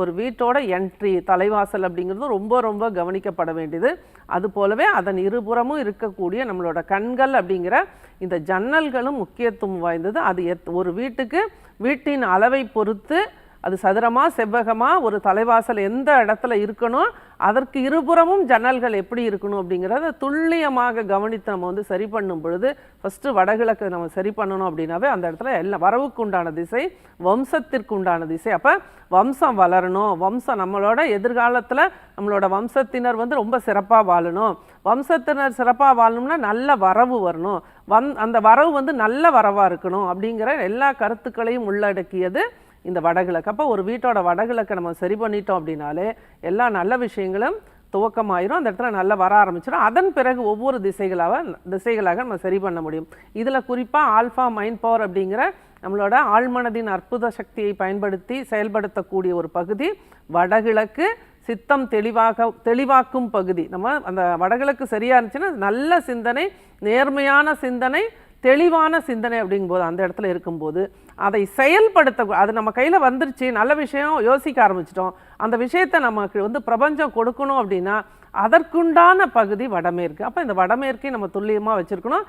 ஒரு வீட்டோட என்ட்ரி தலைவாசல் அப்படிங்கிறது ரொம்ப ரொம்ப கவனிக்கப்பட வேண்டியது. அது போலவே அதன் இருபுறமும் இருக்கக்கூடிய நம்மளோட கண்கள் அப்படிங்கிற இந்த ஜன்னல்களும் முக்கியத்துவம் வாய்ந்தது. அது ஒரு வீட்டுக்கு வீட்டின் அளவை பொறுத்து அது சதுரமா செவ்வகமா ஒரு தலைவாசல் எந்த இடத்துல இருக்கணும், அதற்கு இருபுறமும் ஜன்னல்கள் எப்படி இருக்கணும் அப்படிங்கிறத துல்லியமாக கவனித்து நம்ம வந்து சரி பண்ணும் பொழுது, ஃபஸ்ட்டு வடகிழக்கு நம்ம சரி பண்ணணும் அப்படின்னாவே அந்த இடத்துல எல்லாம் வரவுக்கு உண்டான திசை, வம்சத்திற்கு உண்டான திசை. அப்போ வம்சம் வளரணும், வம்சம் நம்மளோட எதிர்காலத்தில் நம்மளோட வம்சத்தினர் வந்து ரொம்ப சிறப்பாக வாழணும், வம்சத்தினர் சிறப்பாக வாழணும்னா நல்ல வரவு வரணும், அந்த வரவு வந்து நல்ல வரவாக இருக்கணும் அப்படிங்கிற எல்லா கருத்துக்களையும் உள்ளடக்கியது இந்த வடகிழக்கு. அப்போ ஒரு வீட்டோட வடகிழக்கை நம்ம சரி பண்ணிட்டோம் அப்படின்னாலே எல்லா நல்ல விஷயங்களும் துவக்கமாயிரும், அந்த இடத்துல நல்லா வர ஆரம்பிச்சிடும். அதன் பிறகு ஒவ்வொரு திசைகளாக நம்ம சரி பண்ண முடியும். இதில் குறிப்பாக ஆல்ஃபா மைண்ட் பவர் அப்படிங்கிற நம்மளோட ஆழ்மனதின் அற்புத சக்தியை பயன்படுத்தி செயல்படுத்தக்கூடிய ஒரு பகுதி வடகிழக்கு. சித்தம் தெளிவாக்கும் பகுதி. நம்ம அந்த வடகிழக்கு சரியாக இருந்துச்சுன்னா நல்ல சிந்தனை, நேர்மையான சிந்தனை, தெளிவான சிந்தனை அப்படிங்கும்போது அந்த இடத்துல இருக்கும்போது அதை செயல்படுத்த, அது நம்ம கையில் வந்துருச்சு, நல்ல விஷயம் யோசிக்க ஆரம்பிச்சிட்டோம், அந்த விஷயத்தை நமக்கு வந்து பிரபஞ்சம் கொடுக்கணும் அப்படின்னா அதற்குண்டான பகுதி வடமேற்கு. அப்போ இந்த வடமேற்கை நம்ம துல்லியமாக வச்சுருக்கணும்.